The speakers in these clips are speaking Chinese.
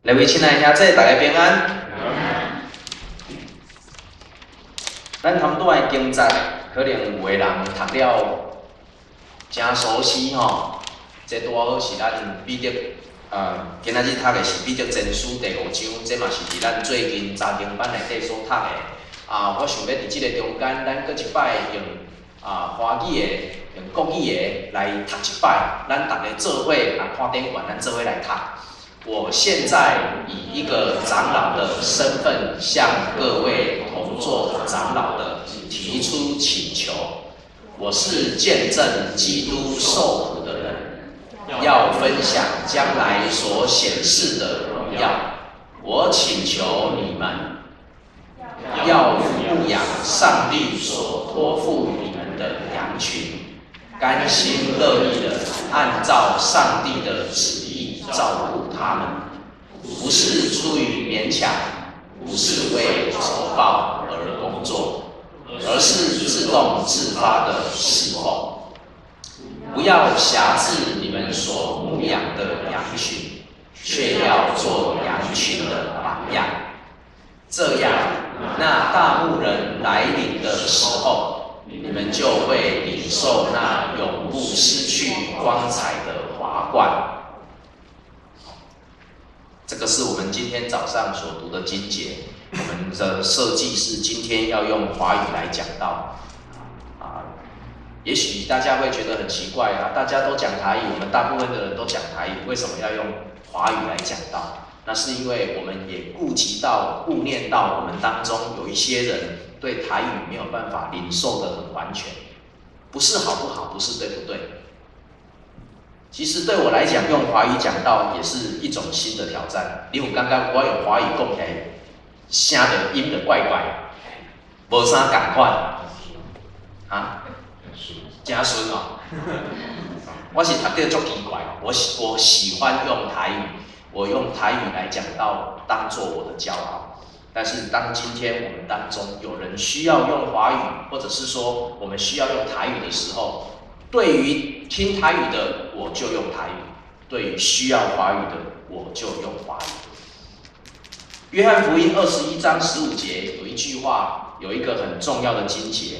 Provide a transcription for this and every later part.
各位亲爱的兄弟，大家平安。咱谈拄的经节，可能有个人读了真熟悉吼。这拄好是咱彼得今仔日读的是彼得前书第5章，这嘛是伫咱最近查经班内底所读的。我想要伫即个中间，咱搁一摆用华语的、用国语的来读一摆，咱大家做伙看典馆，咱做伙来读。我现在以一个长老的身份，向各位同作长老的提出请求。我是见证基督受苦的人，要分享将来所显示的荣耀。我请求你们，要牧养上帝所托付你们的羊群，甘心乐意的按照上帝的旨意照顾他们，不是出于勉强，不是为酬报而工作，而是自动自发的侍奉。不要辖制你们所牧养的羊群，却要做羊群的榜样。这样，那大牧人来临的时候，你们就会领受那永不失去光彩的华冠。这个是我们今天早上所读的经节。我们的设计是今天要用华语来讲道。也许大家会觉得很奇怪大家都讲台语，我们大部分的人都讲台语，为什么要用华语来讲道？那是因为我们也顾念到我们当中有一些人对台语没有办法领受得很完全，不是好不好，不是对不对？其实对我来讲，用华语讲道也是一种新的挑战。你有感觉我用华语讲起来，声的音的怪怪，无啥同款真顺哦。我是读得足奇怪，我喜欢用台语，我用台语来讲道，当作我的骄傲。但是当今天我们当中有人需要用华语，或者是说我们需要用台语的时候，对于听台语的我就用台语，对于需要华语的我就用华语。约翰福音21章15节有一句话，有一个很重要的经节。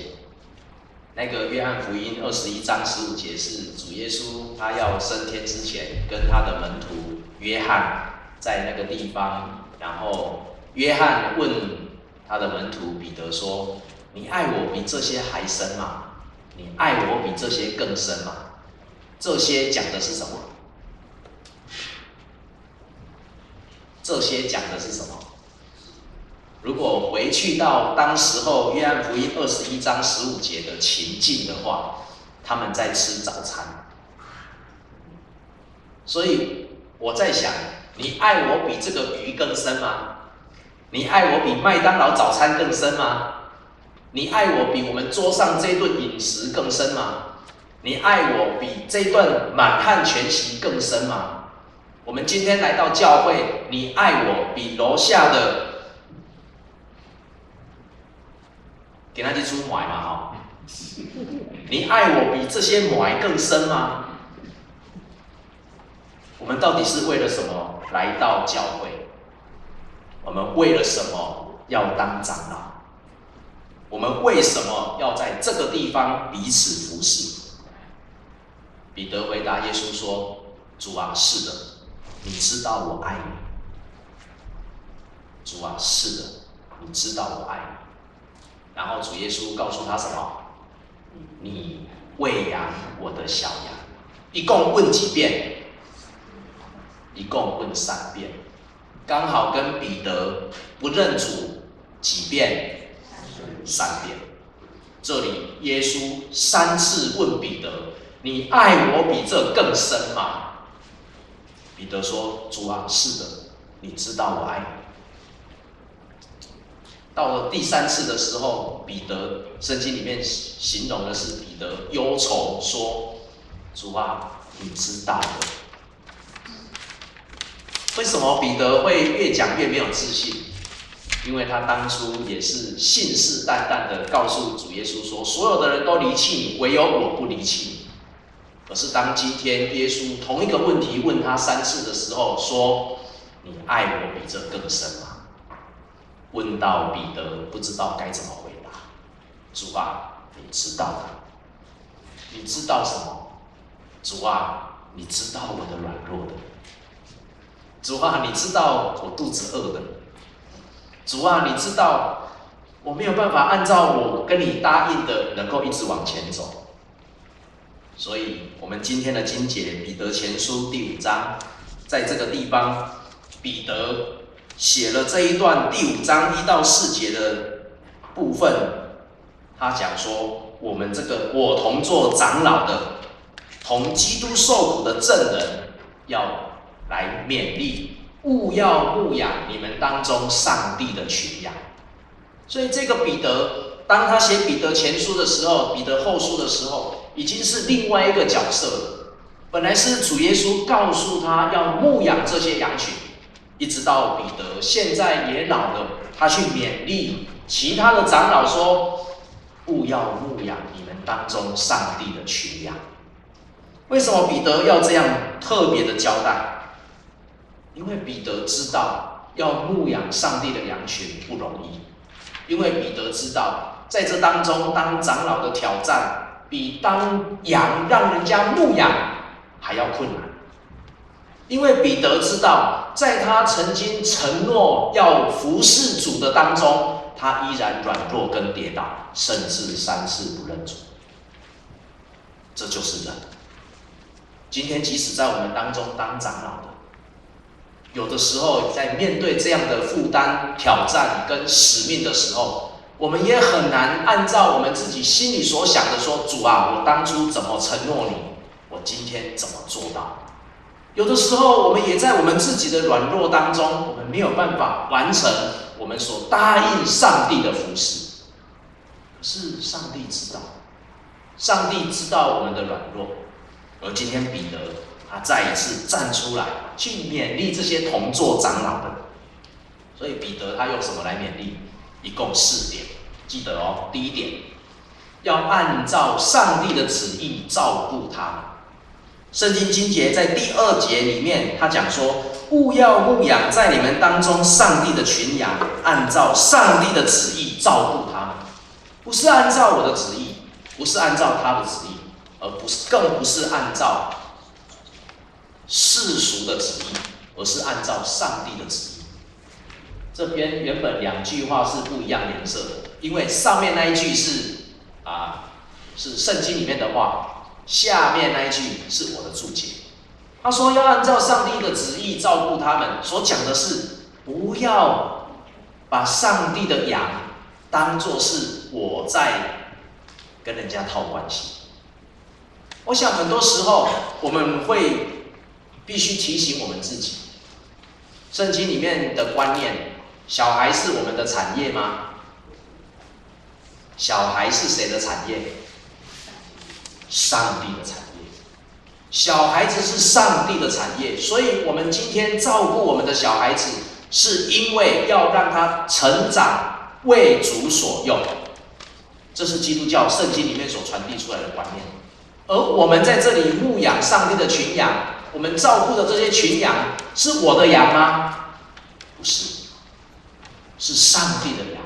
那个约翰福音21章15节是主耶稣他要升天之前，跟他的门徒约翰在那个地方，然后约翰问他的门徒彼得说：“你爱我比这些还深吗？你爱我比这些更深吗？”这些讲的是什么？这些讲的是什么？如果回去到当时候约翰福音21章15节的情境的话，他们在吃早餐。所以我在想，你爱我比这个鱼更深吗？你爱我比麦当劳早餐更深吗？你爱我比我们桌上这顿饮食更深吗？你爱我比这顿满汉全席更深吗？我们今天来到教会，你爱我比楼下的今仔日煮糜嘛你爱我比这些糜更深吗？我们到底是为了什么来到教会？我们为了什么要当长老？我们为什么要在这个地方彼此服侍？彼得回答耶稣说：“主啊，是的，你知道我爱你。主啊，是的，你知道我爱你。”然后主耶稣告诉他什么？你喂养我的小羊。一共问几遍？一共问3遍，刚好跟彼得不认主几遍？3遍。这里耶稣3次问彼得：“你爱我比这更深吗？”彼得说：“主啊，是的，你知道我爱你。”到了第3次的时候，彼得圣经里面形容的是彼得忧愁说：“主啊，你知道的。”为什么彼得会越讲越没有自信？因为他当初也是信誓旦旦的告诉主耶稣说：“所有的人都离弃你，唯有我不离弃你。”可是当今天耶稣同一个问题问他3次的时候，说：“你爱我比这更深吗？”问到彼得不知道该怎么回答。主啊，你知道的。你知道什么？主啊，你知道我的软弱的。主啊，你知道我肚子饿的。主啊，你知道我没有办法按照我跟你答应的，能够一直往前走。所以，我们今天的经节，彼得前书第5章，在这个地方，彼得写了这一段第5章1到4节的部分。他讲说，我们这个我同做长老的，同基督受苦的证人，要来勉励，务要牧养你们当中上帝的群羊。所以这个彼得，当他写彼得前书的时候，彼得后书的时候，已经是另外一个角色了。本来是主耶稣告诉他要牧养这些羊群，一直到彼得现在也老了，他去勉励其他的长老说，务要牧养你们当中上帝的群羊。为什么彼得要这样特别的交代？因为彼得知道要牧养上帝的羊群不容易，因为彼得知道在这当中当长老的挑战比当羊让人家牧养还要困难。因为彼得知道，在他曾经承诺要服侍主的当中，他依然软弱跟跌倒，甚至3次不认主。这就是人。今天即使在我们当中当长老的，有的时候在面对这样的负担、挑战跟使命的时候，我们也很难按照我们自己心里所想的说：“主啊，我当初怎么承诺你，我今天怎么做到？”有的时候，我们也在我们自己的软弱当中，我们没有办法完成我们所答应上帝的服事。可是上帝知道，上帝知道我们的软弱，而今天彼得他再一次站出来，去勉励这些同作长老的。所以彼得他用什么来勉励？一共4点，记得哦。第1点，要按照上帝的旨意照顾他们。圣经经节在第2节里面，他讲说：“务要牧养在你们当中上帝的群羊，按照上帝的旨意照顾他们。”不是按照我的旨意，不是按照他的旨意，更不是按照世俗的旨意，而是按照上帝的旨意。这边原本2句话是不一样颜色的，因为上面那一句是圣经里面的话。下面那一句是我的注解，他说要按照上帝的旨意照顾他们，所讲的是不要把上帝的羊当作是我在跟人家套关系。我想很多时候我们会必须提醒我们自己，圣经里面的观念，小孩是我们的产业吗？小孩是谁的产业？上帝的产业。小孩子是上帝的产业，所以我们今天照顾我们的小孩子，是因为要让他成长为主所用。这是基督教圣经里面所传递出来的观念。而我们在这里牧养上帝的群羊，我们照顾的这些群羊是我的羊吗？不是，是上帝的羊，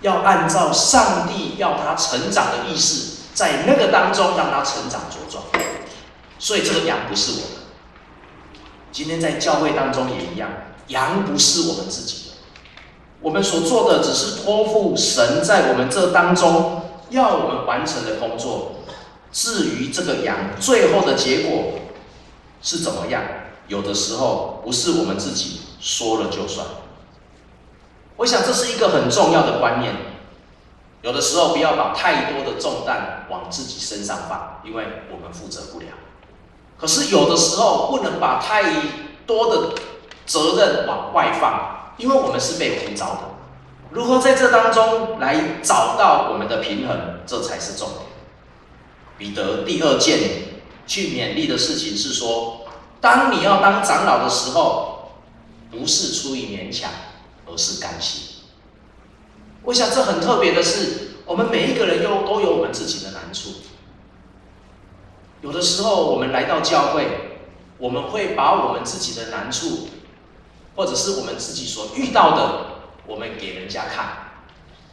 要按照上帝要他成长的意思，在那个当中让他成长茁壮。所以这个羊不是我的。今天在教会当中也一样，羊不是我们自己的，我们所做的只是托付神在我们这当中要我们完成的工作。至于这个羊最后的结果是怎么样，有的时候不是我们自己说了就算。我想这是一个很重要的观念。有的时候不要把太多的重担往自己身上放，因为我们负责不了。可是有的时候不能把太多的责任往外放，因为我们是被呼召的。如何在这当中来找到我们的平衡，这才是重点。彼得第2件去勉励的事情是说，当你要当长老的时候，不是出于勉强，而是甘心。我想这很特别的是，我们每一个人都有我们自己的难处。有的时候我们来到教会，我们会把我们自己的难处或者是我们自己所遇到的，我们给人家看，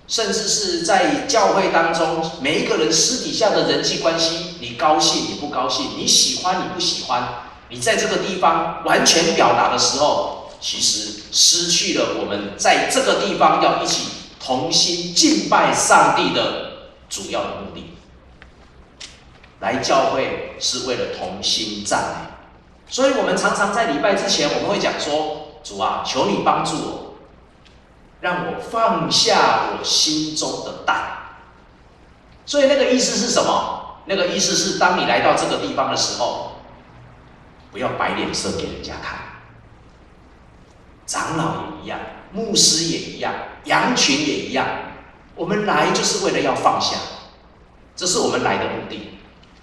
甚至是在教会当中，每一个人私底下的人际关系，你高兴你不高兴，你喜欢你不喜欢，你在这个地方完全表达的时候，其实失去了我们在这个地方要一起同心敬拜上帝的主要的目的。来教会是为了同心赞美，所以我们常常在礼拜之前，我们会讲说：主啊，求你帮助我，让我放下我心中的担。所以那个意思是什么？那个意思是，当你来到这个地方的时候，不要摆脸色给人家看。长老也一样，牧师也一样，羊群也一样。我们来就是为了要放下，这是我们来的目的。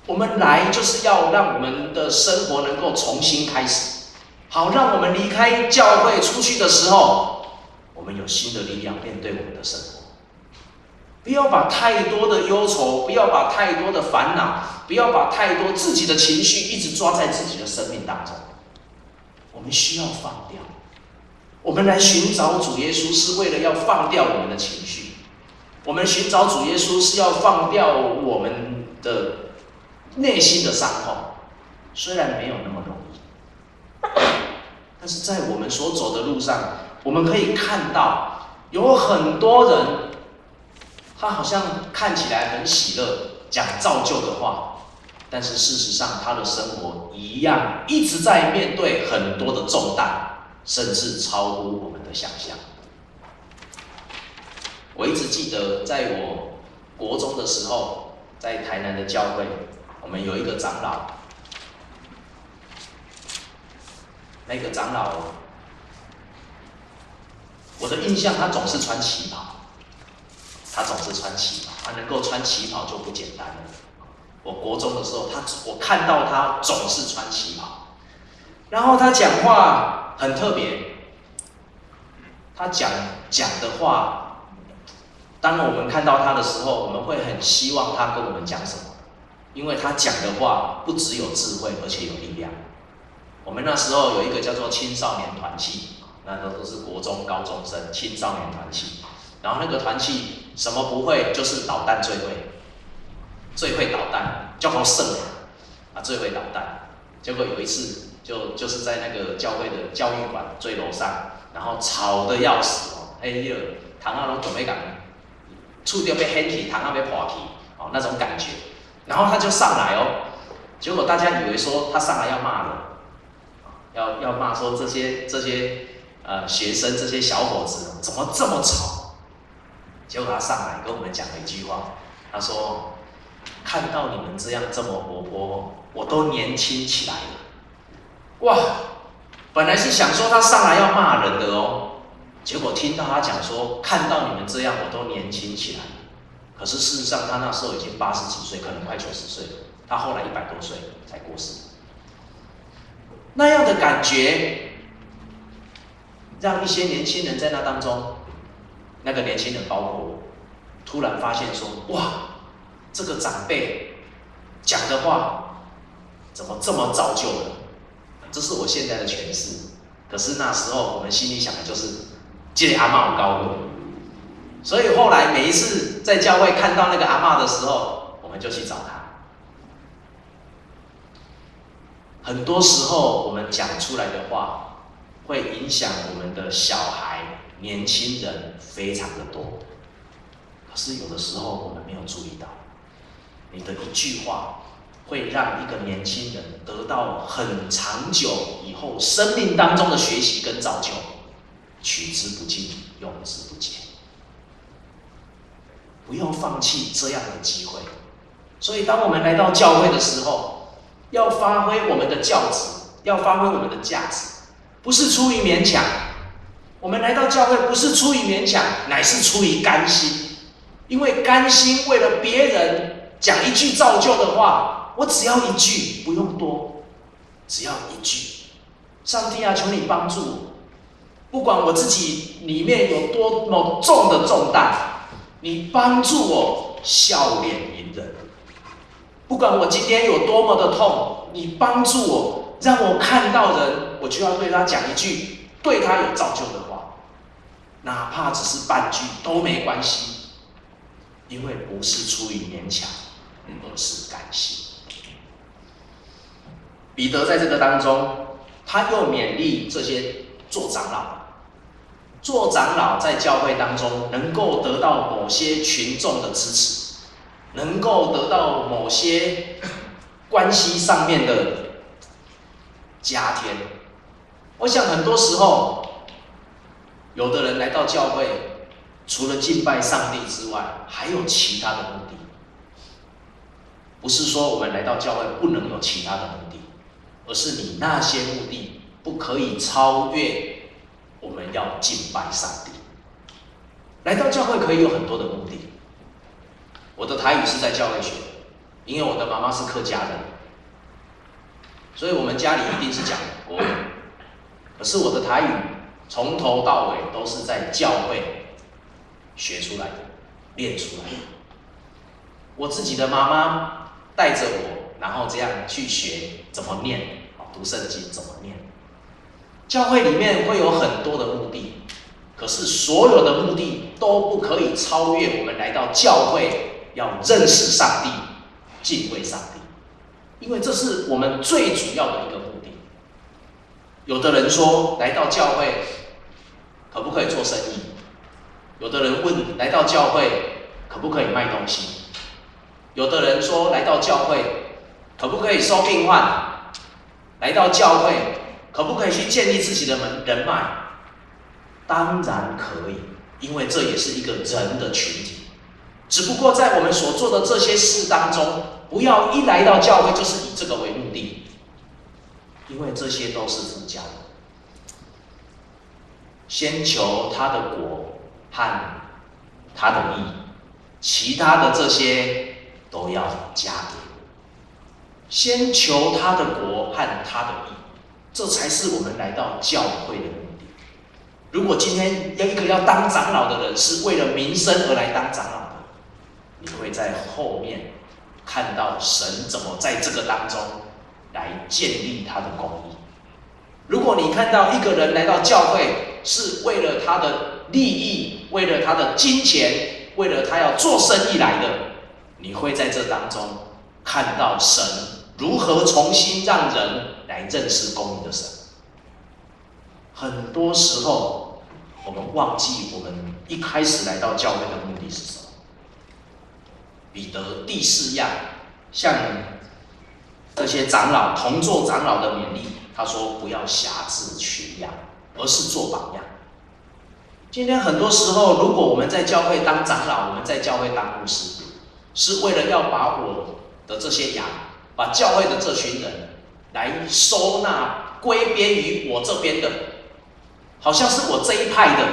我们来就是要让我们的生活能够重新开始，好让我们离开教会出去的时候，我们有新的力量面对我们的生活。不要把太多的忧愁，不要把太多的烦恼，不要把太多自己的情绪一直抓在自己的生命当中。我们需要放掉。我们来寻找主耶稣是为了要放掉我们的情绪，我们寻找主耶稣是要放掉我们的内心的伤痛，虽然没有那么容易，但是在我们所走的路上，我们可以看到有很多人，他好像看起来很喜乐，讲造就的话，但是事实上他的生活一样一直在面对很多的重担，甚至超乎我们的想象。我一直记得，在我国中的时候，在台南的教会，我们有一个长老，那个长老，我的印象他总是穿旗袍，他能够穿旗袍就不简单了。我国中的时候，我看到他总是穿旗袍，然后他讲话很特别，他讲的话，当我们看到他的时候，我们会很希望他跟我们讲什么。因为他讲的话不只有智慧，而且有力量。我们那时候有一个叫做青少年团契，那都是国中、高中生青少年团契。然后那个团契什么不会，就是捣蛋最会捣蛋，叫好胜啊，最会捣蛋。结果有一次就是在那个教会的教育馆最楼上，然后吵得要死哦，糖啊都准备讲，触到被掀起，糖啊被破起哦那种感觉。然后他就上来哦，结果大家以为说他上来要骂人，要骂说这些学生这些小伙子怎么这么吵？结果他上来跟我们讲了一句话，他说：“看到你们这样这么活泼，我都年轻起来了。”哇！本来是想说他上来要骂人的哦，结果听到他讲说：“看到你们这样，我都年轻起来了。”可是事实上，他那时候已经80几岁，可能快90岁了。他后来100多岁才过世。那样的感觉，让一些年轻人在那当中，那个年轻人包括我，突然发现说：哇，这个长辈讲的话，怎么这么造就人？这是我现在的诠释。可是那时候我们心里想的就是，这个阿嬷有高贵。所以后来每一次在教会看到那个阿嬷的时候，我们就去找她。很多时候我们讲出来的话，会影响我们的小孩、年轻人非常的多。可是有的时候我们没有注意到，你的一句话会让一个年轻人得到很长久以后生命当中的学习跟造就，取之不尽，用之不竭。不要放弃这样的机会。所以当我们来到教会的时候，要发挥我们的教旨，要发挥我们的价值，不是出于勉强。我们来到教会不是出于勉强，乃是出于甘心。因为甘心为了别人讲一句造就的话，我只要一句，不用多，只要一句。上帝啊，求你帮助我，不管我自己里面有多么重的重担，你帮助我笑脸迎人。不管我今天有多么的痛，你帮助我，让我看到人，我就要对他讲一句：对他有造就的话，哪怕只是半句都没关系，因为不是出于勉强，而是感谢。彼得在这个当中，他又勉励这些做长老。做长老在教会当中能够得到某些群众的支持，能够得到某些关系上面的加添。我想很多时候，有的人来到教会，除了敬拜上帝之外，还有其他的目的。不是说我们来到教会不能有其他的目的，而是你那些目的不可以超越我们要敬拜上帝。来到教会可以有很多的目的。我的台语是在教会学的，因为我的妈妈是客家人，所以我们家里一定是讲国语。可是我的台语从头到尾都是在教会学出来的、练出来的。我自己的妈妈带着我，然后这样去学怎么念，读圣经怎么念。教会里面会有很多的目的。可是所有的目的都不可以超越我们来到教会要认识上帝、敬畏上帝，因为这是我们最主要的一个目的。有的人说来到教会可不可以做生意？有的人问来到教会可不可以卖东西？有的人说来到教会可不可以收病患？来到教会可不可以去建立自己的人脉？当然可以，因为这也是一个人的群体。只不过在我们所做的这些事当中，不要一来到教会就是以这个为目的，因为这些都是附加的。先求他的国和他的义，其他的这些都要加给我。先求他的国和他的义，这才是我们来到教会的目的。如果今天一个要当长老的人是为了名声而来当长老的，你会在后面看到神怎么在这个当中来建立他的公义。如果你看到一个人来到教会是为了他的利益，为了他的金钱，为了他要做生意来的，你会在这当中看到神如何重新让人来认识公义的神。很多时候，我们忘记我们一开始来到教会的目的是什么。彼得第4样，向这些长老同做长老的勉励，他说不要辖制群羊，而是做榜样。今天很多时候，如果我们在教会当长老，我们在教会当牧师，是为了要把我的这些羊，把教会的这群人来收纳归编于我这边的。好像是我这一派的，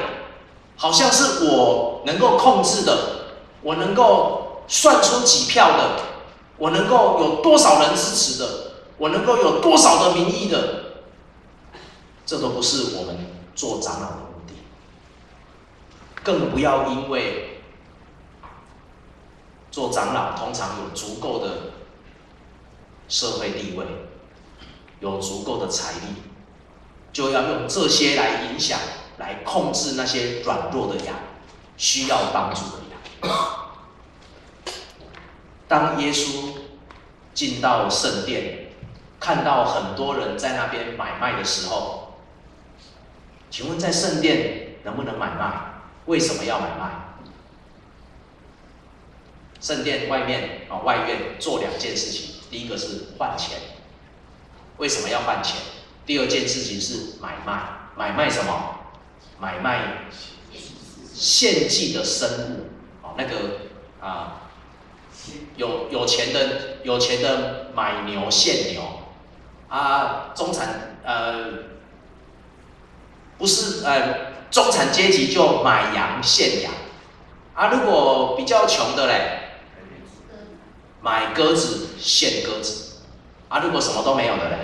好像是我能够控制的，我能够算出几票的，我能够有多少人支持的，我能够有多少的民意的，这都不是我们做长老的目的。更不要因为做长老通常有足够的社会地位，有足够的财力，就要用这些来影响、来控制那些软弱的羊，需要帮助的羊。当耶稣进到圣殿，看到很多人在那边买卖的时候，请问在圣殿能不能买卖？为什么要买卖？圣殿外面外院做2件事情，第一个是换钱，为什么要换钱？第2件事情是买卖，买卖什么？买卖献祭的生物，那个有钱的买牛献牛，中产不是中产阶级就买羊献羊，如果比较穷的嘞，买鸽子献鸽子，如果什么都没有的嘞。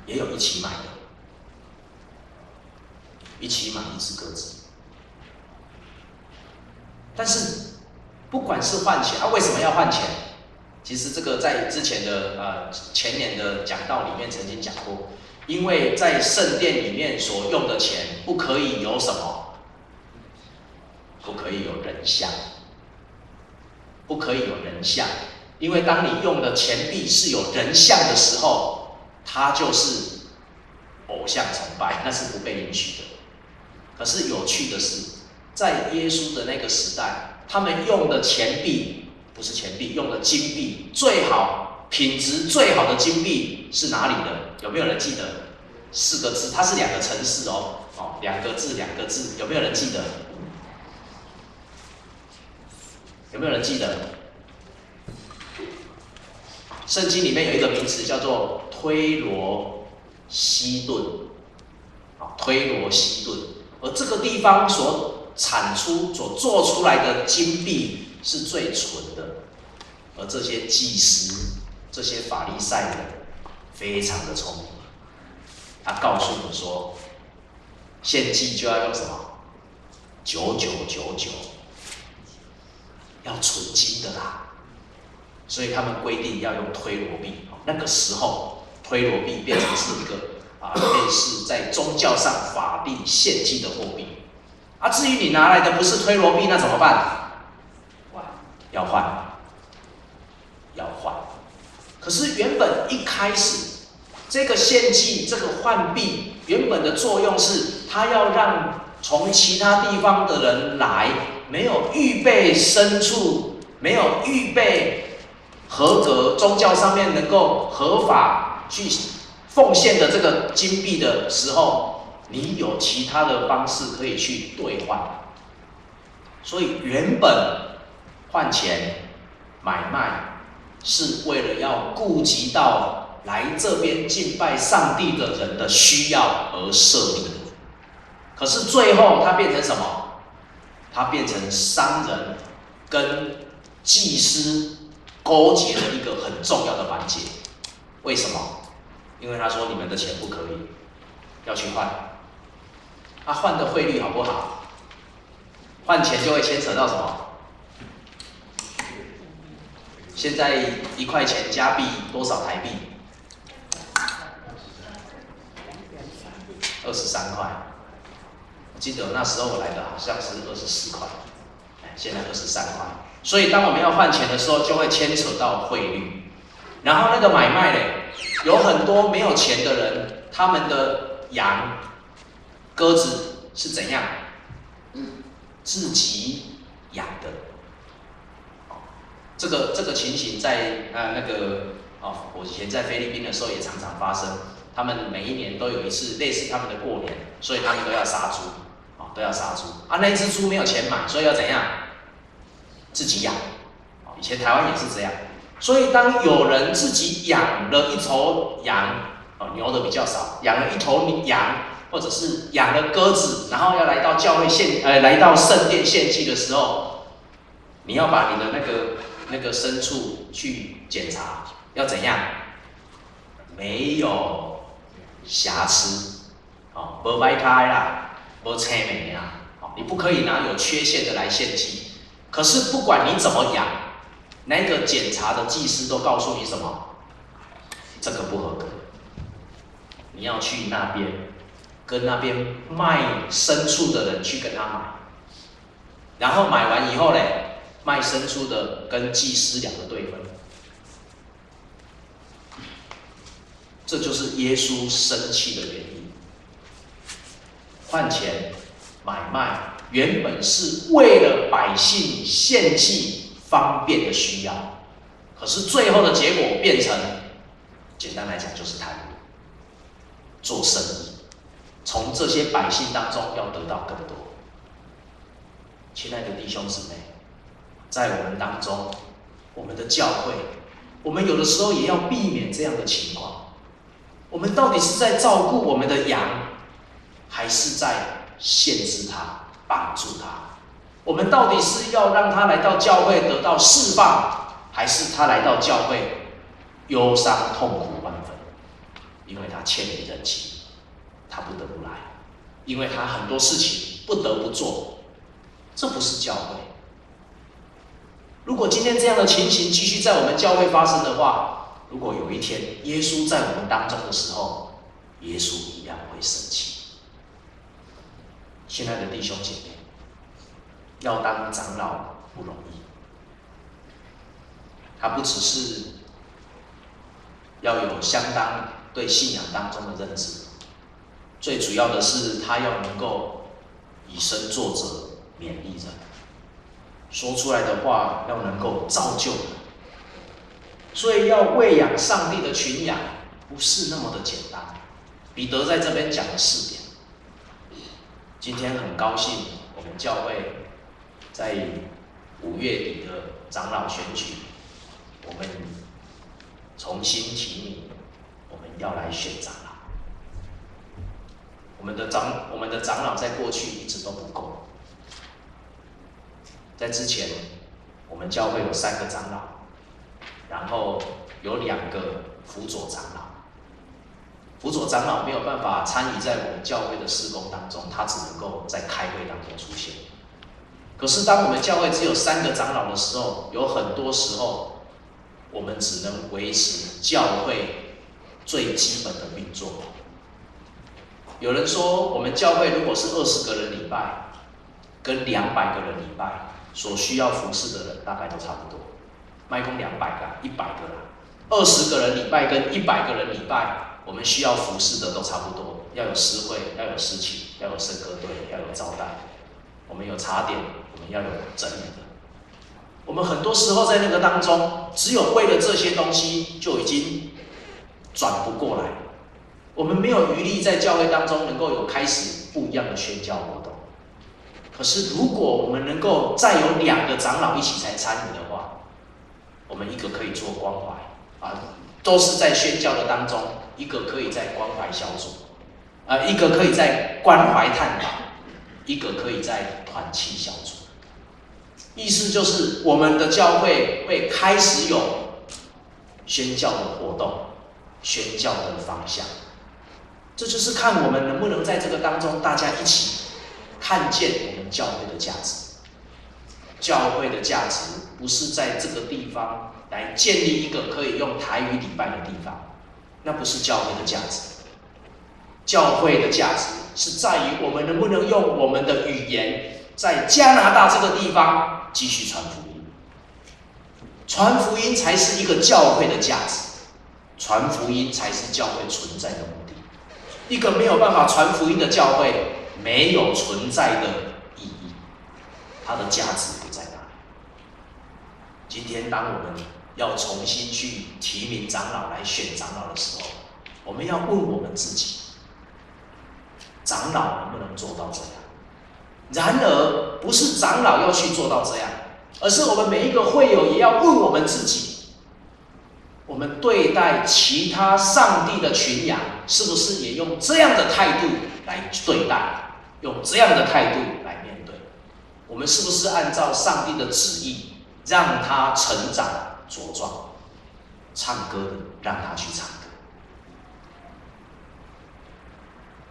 也有一起买的，一起买1只鸽子。但是不管是换钱，为什么要换钱？其实这个在之前的前年的讲道里面曾经讲过，因为在圣殿里面所用的钱不可以有什么，不可以有人像，不可以有人像，因为当你用的钱币是有人像的时候，它就是偶像崇拜，那是不被允许的。可是有趣的是，在耶稣的那个时代，他们用的钱币不是钱币，用的金币，最好品质最好的金币是哪里的？有没有人记得？4个字，它是2个城市哦，2个字2个字，有没有人记得？有没有人记得？圣经里面有一个名词叫做推罗西顿，推罗西顿，而这个地方所产出、所做出来的金币是最纯的，而这些祭司、这些法利赛人非常的聪明，他告诉你说，献祭就要用什么？9999，要纯金的啦。所以他们规定要用推罗币。那个时候，推罗币变成是一个类似在宗教上法定献祭的货币。至于你拿来的不是推罗币，那怎么办？要换。可是原本一开始，这个献祭、这个换币，原本的作用是，它要让从其他地方的人来，没有预备牲畜，没有预备合格，宗教上面能够合法去奉献的这个金币的时候，你有其他的方式可以去兑换。所以原本换钱买卖是为了要顾及到来这边敬拜上帝的人的需要而设立的。可是最后它变成什么？它变成商人跟祭司勾结了一个很重要的环节。为什么？因为他说你们的钱不可以，要去换。换的汇率好不好？换钱就会牵扯到什么？现在1块钱加币多少台币？23块。我记得那时候我来的好像是24块，现在23块。所以当我们要换钱的时候，就会牵扯到汇率。然后那个买卖嘞，有很多没有钱的人，他们的羊、鸽子是怎样？自己养的。这个情形在我以前在菲律宾的时候也常常发生。他们每一年都有一次类似他们的过年，所以他们都要杀猪，都要杀猪。那一只猪没有钱买，所以要怎样？自己养。以前台湾也是这样。所以当有人自己养了一头羊，牛的比较少，养了一头羊，或者是养了鸽子，然后要来到教会来到圣殿献祭的时候，你要把你的那个牲畜去检查，要怎样？没有瑕疵，没歪开啦，没青霉啦，你不可以拿有缺陷的来献祭。可是不管你怎么养，那个检查的祭司都告诉你什么？这个不合格，你要去那边跟那边卖牲畜的人去跟他买，然后买完以后嘞，卖牲畜的跟祭司2个对分。这就是耶稣生气的原因。换钱买卖原本是为了百姓献祭方便的需要，可是最后的结果变成，简单来讲就是贪污，做生意，从这些百姓当中要得到更多。亲爱的弟兄姊妹，在我们当中，我们的教会，我们有的时候也要避免这样的情况。我们到底是在照顾我们的羊，还是在限制他、绑住他？我们到底是要让他来到教会得到释放，还是他来到教会忧伤痛苦万分？因为他欠你人情，他不得不来，因为他很多事情不得不做，这不是教会。如果今天这样的情形继续在我们教会发生的话，如果有一天耶稣在我们当中的时候，耶稣一样会生气。亲爱的弟兄姐妹，要当长老不容易，他不只是要有相当对信仰当中的认知，最主要的是他要能够以身作则，勉励人，说出来的话要能够造就人。所以要喂养上帝的群羊，不是那么的简单。彼得在这边讲了4点。今天很高兴，我们教会在5月底的长老选举，我们重新提名，我们要来选长老。我们的长老在过去一直都不够。在之前，我们教会有3个长老，然后有2个辅佐长老。辅佐长老没有办法参与在我们教会的事工当中，他只能够在开会当中出现。可是当我们教会只有3个长老的时候，有很多时候我们只能维持教会最基本的运作。有人说，我们教会如果是20个人礼拜，跟200个人礼拜，所需要服侍的人大概都差不多。麦公200个、100个啦，20个人礼拜跟100个人礼拜。我们需要服侍的都差不多，要有诗会，要有诗琴，要有圣歌队，要有招待，我们有茶点，我们要有整理的。我们很多时候在那个当中，只有为了这些东西就已经转不过来，我们没有余力在教会当中能够有开始不一样的宣教活动。可是如果我们能够再有2个长老一起来参与的话，我们一个可以做关怀都是在宣教的当中。一个可以在关怀小组，一个可以在关怀探访，一个可以在团契小组。意思就是我们的教会会开始有宣教的活动，宣教的方向。这就是看我们能不能在这个当中，大家一起看见我们教会的价值。教会的价值不是在这个地方来建立一个可以用台语礼拜的地方。那不是教会的价值，教会的价值是在于我们能不能用我们的语言，在加拿大这个地方继续传福音。传福音才是一个教会的价值，传福音才是教会存在的目的。一个没有办法传福音的教会，没有存在的意义，它的价值不在哪里。今天当我们要重新去提名长老来选长老的时候，我们要问我们自己：长老能不能做到这样？然而，不是长老要去做到这样，而是我们每一个会友也要问我们自己：我们对待其他上帝的群羊，是不是也用这样的态度来对待，用这样的态度来面对？我们是不是按照上帝的旨意，让他成长茁壮？唱歌的让他去唱歌，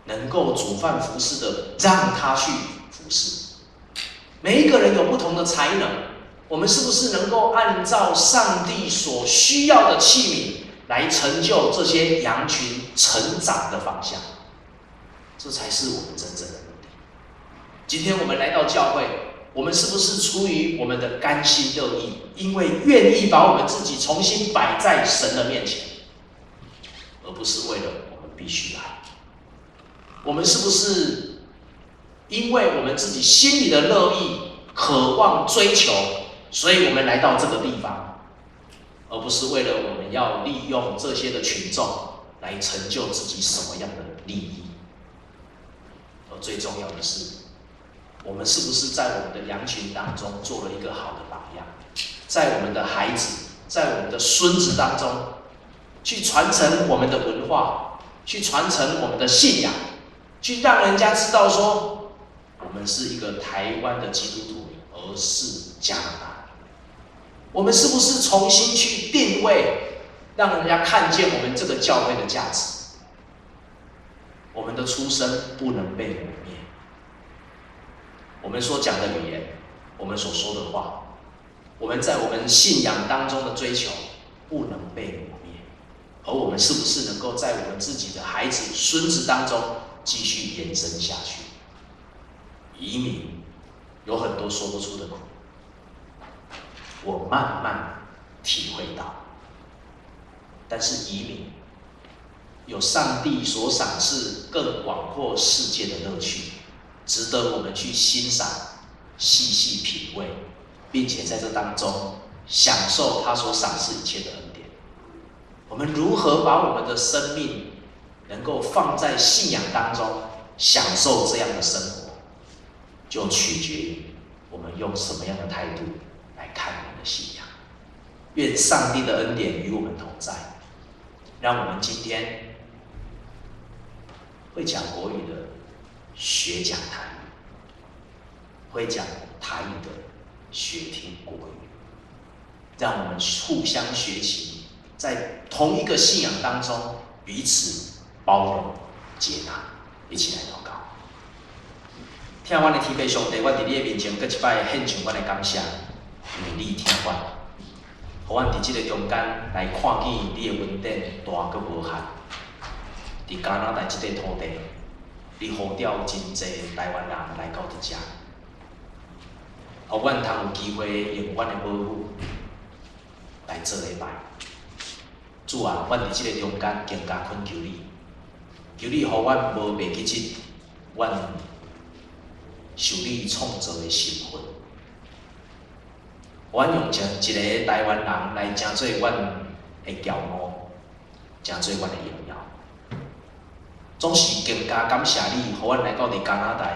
能够煮饭服侍的让他去服侍。每一个人有不同的才能，我们是不是能够按照上帝所需要的器皿来成就这些羊群成长的方向？这才是我们真正的目的。今天我们来到教会，我们是不是出于我们的甘心乐意，因为愿意把我们自己重新摆在神的面前，而不是为了我们必须来？我们是不是因为我们自己心里的乐意、渴望、追求，所以我们来到这个地方，而不是为了我们要利用这些的群众来成就自己什么样的利益？而最重要的是，我们是不是在我们的羊群当中做了一个好的榜样，在我们的孩子，在我们的孙子当中，去传承我们的文化，去传承我们的信仰，去让人家知道说，我们是一个台湾的基督徒，而是加拿大。我们是不是重新去定位，让人家看见我们这个教会的价值？我们的出身不能被磨灭。我们所讲的语言，我们所说的话，我们在我们信仰当中的追求不能被磨灭，而我们是不是能够在我们自己的孩子、孙子当中继续延伸下去？移民有很多说不出的苦，我慢慢体会到。但是移民有上帝所赏赐更广阔世界的乐趣，值得我们去欣赏、细细品味，并且在这当中享受他所赏赐一切的恩典。我们如何把我们的生命能够放在信仰当中，享受这样的生活，就取决于我们用什么样的态度来看我们的信仰。愿上帝的恩典与我们同在，让我们今天会讲国语的学讲台语，会讲台语的学听国语，让我们互相学习，在同一个信仰当中彼此包容接纳，一起来祷告。听我的天父上帝，我伫你的面前，搁一摆献上我的感谢，因为你听我，互阮伫这个中间来看见你的恩典大搁无限。伫加拿大这个土地，你呼召真侪台湾人来到伫遮，互阮通有机会用阮的母语来做礼拜。主啊，阮伫这个中间更加恳求你，求你互阮无袂记起阮受你创造的身份。阮用一个台湾人来成做阮的骄傲，成做阮的荣耀。总是更加感谢你，互阮来到伫加拿大，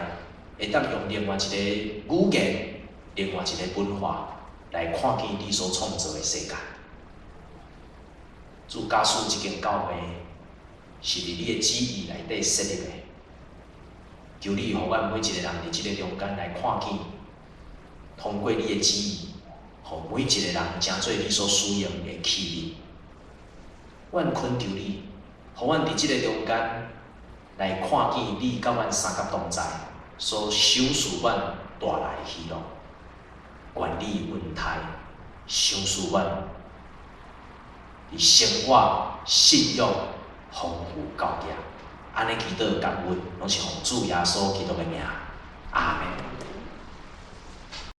会当用另外一个语言、另外一个文化来看见你所创造的世界。主假使一间教会是伫你的旨意内底设立的，求你互阮每一个人伫这个中间来看见，通过你的旨意，互每一个人成做你所需要的器皿。阮恳求你，互阮伫这个中间来看见你甲阮三甲同在所赏赐阮带来的喜乐、管理恩待，赏赐阮伫生活、信仰丰富教育。安尼祈祷感恩，拢是奉主耶稣基督的名。